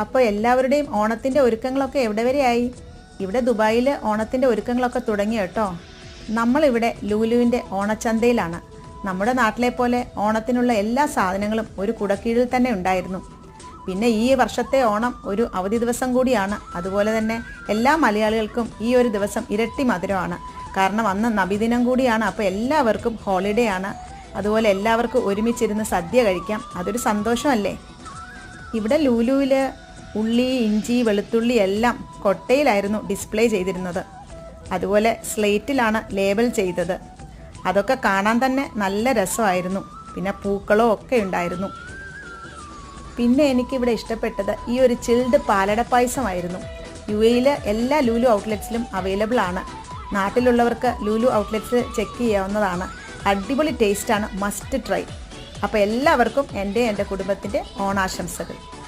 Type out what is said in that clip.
അപ്പോൾ എല്ലാവരുടെയും ഓണത്തിൻ്റെ ഒരുക്കങ്ങളൊക്കെ എവിടെ വരെയായി? ഇവിടെ ദുബായിൽ ഓണത്തിൻ്റെ ഒരുക്കങ്ങളൊക്കെ തുടങ്ങി കേട്ടോ. നമ്മളിവിടെ ലുലുവിൻ്റെ ഓണച്ചന്തയിലാണ്. നമ്മുടെ നാട്ടിലെ പോലെ ഓണത്തിനുള്ള എല്ലാ സാധനങ്ങളും ഒരു കുടക്കീഴിൽ തന്നെ ഉണ്ടായിരുന്നു. പിന്നെ ഈ വർഷത്തെ ഓണം ഒരു അവധി ദിവസം കൂടിയാണ്. അതുപോലെ തന്നെ എല്ലാ മലയാളികൾക്കും ഈ ഒരു ദിവസം ഇരട്ടി മധുരമാണ്. കാരണം അന്ന് നബിദിനം കൂടിയാണ്. അപ്പോൾ എല്ലാവർക്കും ഹോളിഡേ ആണ്. അതുപോലെ എല്ലാവർക്കും ഒരുമിച്ചിരുന്ന് സദ്യ കഴിക്കാം. അതൊരു സന്തോഷമല്ലേ? ഇവിടെ ലുലുവിൽ ഉള്ളി, ഇഞ്ചി, വെളുത്തുള്ളി എല്ലാം കൊട്ടയിലായിരുന്നു ഡിസ്പ്ലേ ചെയ്തിരുന്നത്. അതുപോലെ സ്ലേറ്റിലാണ് ലേബൽ ചെയ്തത്. അതൊക്കെ കാണാൻ തന്നെ നല്ല രസമായിരുന്നു. പിന്നെ പൂക്കളോ ഒക്കെ ഉണ്ടായിരുന്നു. പിന്നെ എനിക്കിവിടെ ഇഷ്ടപ്പെട്ടത് ഈ ഒരു ചിൽഡ് പാലട പായസമായിരുന്നു. UAE എല്ലാ ലുലു ഔട്ട്ലെറ്റ്സിലും അവൈലബിൾ ആണ്. നാട്ടിലുള്ളവർക്ക് ലുലു ഔട്ട്ലെറ്റ്സ് ചെക്ക് ചെയ്യാവുന്നതാണ്. അടിപൊളി ടേസ്റ്റാണ്, മസ്റ്റ് ട്രൈ. അപ്പോൾ എല്ലാവർക്കും എൻ്റെ കുടുംബത്തിൻ്റെ ഓണാശംസകൾ.